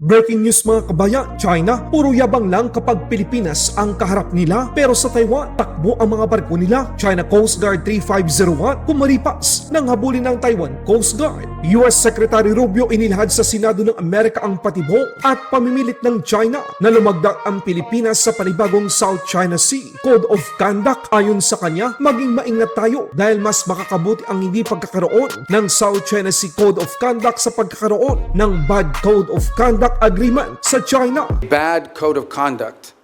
Breaking news mga kabayan, China, puro yabang lang kapag Pilipinas ang kaharap nila. Pero sa Taiwan, takbo ang mga barko nila. China Coast Guard 3501 kumaripas nang habulin ng Taiwan Coast Guard. US Secretary Rubio inilahad sa Senado ng Amerika ang patibong at pamimilit ng China na lumagda ang Pilipinas sa panibagong South China Sea Code of Conduct. Ayon sa kanya, maging maingat tayo dahil mas makakabuti ang hindi pagkakaroon ng South China Sea Code of Conduct sa pagkakaroon ng Bad Code of Conduct Agreement sa China. Bad code of conduct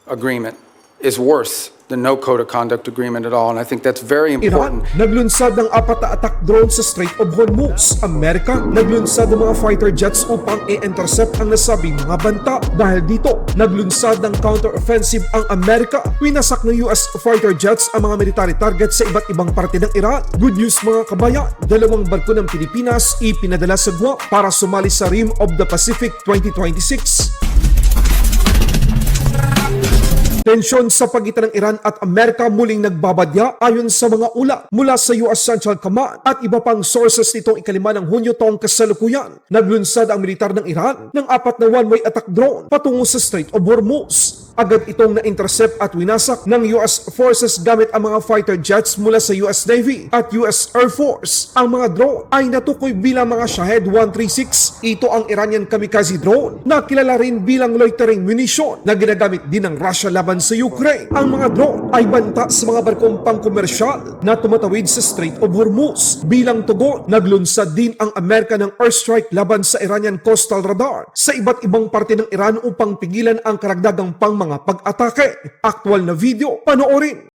agreement is worse than no code of conduct agreement at all, and I think that's very important. Iran, naglunsad ng 4 na attack drone sa Strait of Hormuz. Amerika, naglunsad ng mga fighter jets upang i-intercept ang nasabing mga banta. Dahil dito, naglunsad ng counter-offensive ang Amerika. Winasak ng US fighter jets ang mga military targets sa iba't ibang parte ng Iran. Good news mga kabayan, 2 barko ng Pilipinas ipinadala sa Guam para sumali sa Rim of the Pacific 2026. Tensyon sa pagitan ng Iran at Amerika muling nagbabadya ayon sa mga ulat mula sa US Central Command at iba pang sources nitong 5 ng Hunyo taong kasalukuyan. Naglunsad ang militar ng Iran ng 4 na one-way attack drone patungo sa Strait of Hormuz. Agad itong na-intercept at winasak ng US forces gamit ang mga fighter jets mula sa US Navy at US Air Force. Ang mga drone ay natukoy bilang mga Shahed 136. Ito ang Iranian kamikaze drone na kilala rin bilang loitering munition na ginagamit din ng Russia laban sa Ukraine. Ang mga drone ay banta sa mga barkong pangkomersyal na tumatawid sa Strait of Hormuz. Bilang tugon, naglunsad din ang Amerika ng airstrike laban sa Iranian coastal radar sa iba't ibang parte ng Iran upang pigilan ang karagdagang mga pag-atake. Aktual na video, panoorin.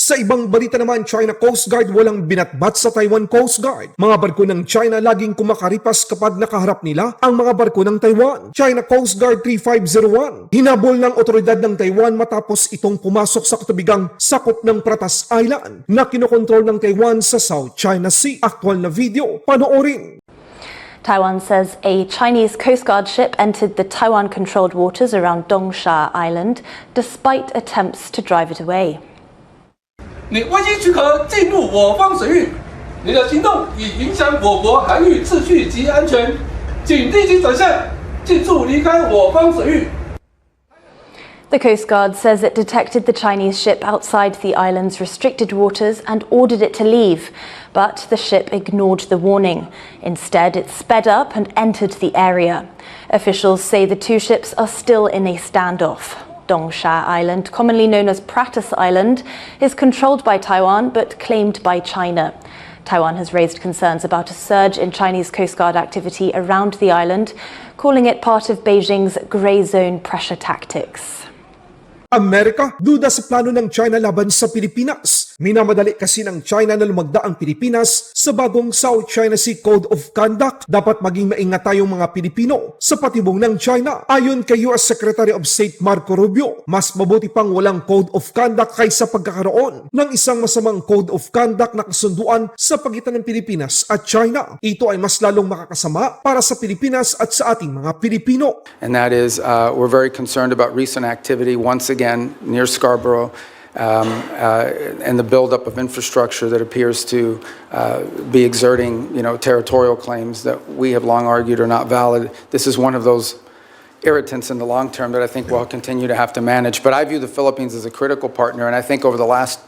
Sa ibang balita naman, China Coast Guard walang binatbat sa Taiwan Coast Guard. Mga barko ng China laging kumakaripas kapag nakaharap nila ang mga barko ng Taiwan. China Coast Guard 3501. Hinabol ng otoridad ng Taiwan matapos itong pumasok sa katubigang sakop ng Pratas Island na kinokontrol ng Taiwan sa South China Sea. Aktual na video, panoorin. Taiwan says a Chinese Coast Guard ship entered the Taiwan-controlled waters around Dongsha Island despite attempts to drive it away. 你未经许可进入我方水域，你的行动已影响我国海域秩序及安全，请立即转向，尽速离开我方水域。 The Coast Guard says it detected the Chinese ship outside the island's restricted waters and ordered it to leave, but the ship ignored the warning. Instead, it sped up and entered the area. Officials say the two ships are still in a standoff. Dongsha Island, commonly known as Pratas Island, is controlled by Taiwan but claimed by China. Taiwan has raised concerns about a surge in Chinese Coast Guard activity around the island, calling it part of Beijing's grey zone pressure tactics. Amerika, duda sa plano ng China laban sa Pilipinas. Minamadali kasi ng China na lumagda ang Pilipinas sa bagong South China Sea Code of Conduct. Dapat maging maingat tayong mga Pilipino sa patibong ng China. Ayon kay US Secretary of State Marco Rubio, mas mabuti pang walang Code of Conduct kaysa pagkakaroon ng isang masamang Code of Conduct na kasunduan sa pagitan ng Pilipinas at China. Ito ay mas lalong makakasama para sa Pilipinas at sa ating mga Pilipino. And that is, we're very concerned about recent activity once again near Scarborough. And the buildup of infrastructure that appears to be exerting, territorial claims that we have long argued are not valid. This is one of those irritants in the long term that I think we'll continue to have to manage. But I view the Philippines as a critical partner, and I think over the last,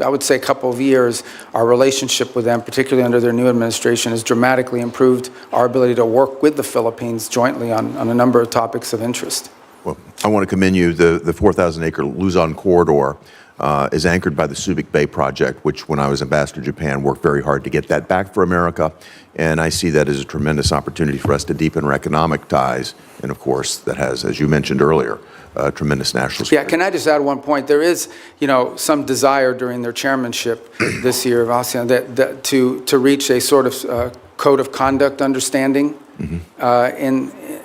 I would say, couple of years, our relationship with them, particularly under their new administration, has dramatically improved our ability to work with the Philippines jointly on a number of topics of interest. Well, I want to commend you. The 4,000-acre Luzon corridor is anchored by the Subic Bay project, which, when I was ambassador to Japan, worked very hard to get that back for America. And I see that as a tremendous opportunity for us to deepen our economic ties. And, of course, that has, as you mentioned earlier, tremendous national security. Yeah, can I just add one point? There is, some desire during their chairmanship this year of ASEAN to reach a sort of code of conduct understanding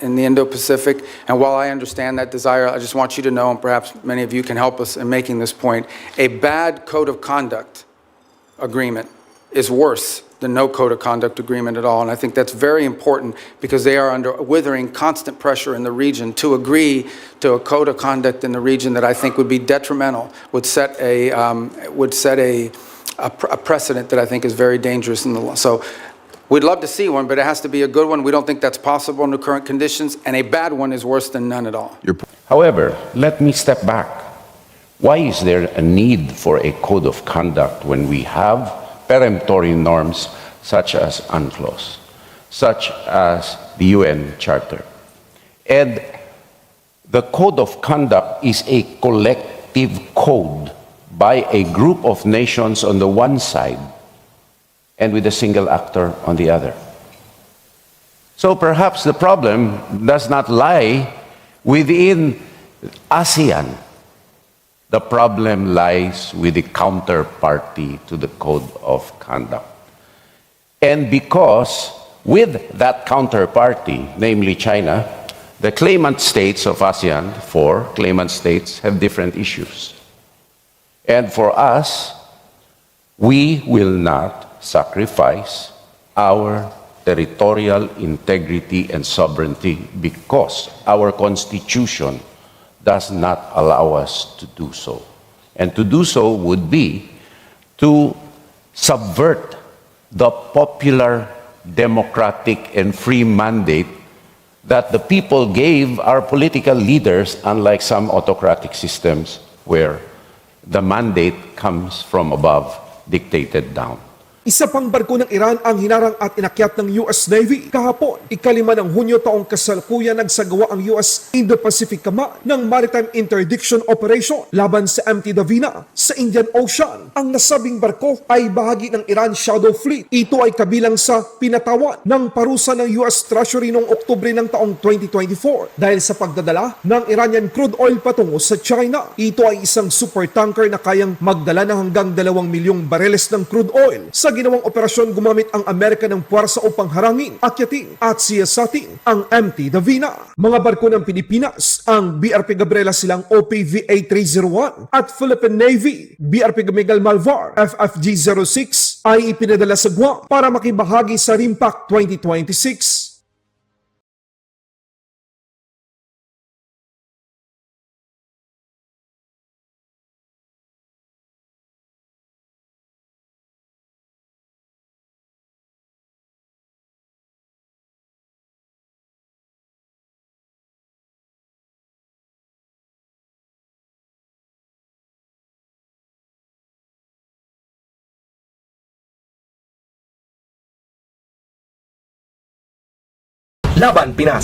in the Indo-Pacific. And while I understand that desire, I just want you to know, and perhaps many of you can help us in making this point, a bad code of conduct agreement is worse the no code of conduct agreement at all. And I think that's very important because they are under withering constant pressure in the region to agree to a code of conduct in the region that I think would be detrimental, would set a precedent that I think is very dangerous in the law. So we'd love to see one, but it has to be a good one. We don't think that's possible under current conditions, and a bad one is worse than none at all. However, let me step back. Why is there a need for a code of conduct when we have peremptory norms such as UNCLOS, such as the UN Charter? And the code of conduct is a collective code by a group of nations on the one side and with a single actor on the other. So perhaps the problem does not lie within ASEAN. The problem lies with the counterparty to the code of conduct. And because with that counterparty, namely China, the claimant states of ASEAN, 4 claimant states, have different issues. And for us, we will not sacrifice our territorial integrity and sovereignty because our Constitution does not allow us to do so. And to do so would be to subvert the popular, democratic, and free mandate that the people gave our political leaders, unlike some autocratic systems where the mandate comes from above, dictated down. Isa pang barko ng Iran ang hinarang at inakyat ng US Navy. Kahapon, 5 ng Hunyo taong kasalukuyan nagsagawa ang US Indo-Pacific Command ng Maritime Interdiction Operation laban sa MT Davina sa Indian Ocean. Ang nasabing barko ay bahagi ng Iran Shadow Fleet. Ito ay kabilang sa pinatawan ng parusa ng US Treasury noong Oktubre ng taong 2024 dahil sa pagdadala ng Iranian crude oil patungo sa China. Ito ay isang supertanker na kayang magdala ng hanggang 2 milyong bareles ng crude oil. Sa ginawang operasyon, gumamit ang Amerika ng puwersa upang harangin, akyatin at siyasatin ang MT Davina. Mga barko ng Pilipinas, ang BRP Gabriela Silang OPVA 301 at Philippine Navy BRP Miguel Malvar FFG 06 ay ipinadala sa Guam para makibahagi sa RIMPAC 2026. Laban Pinas.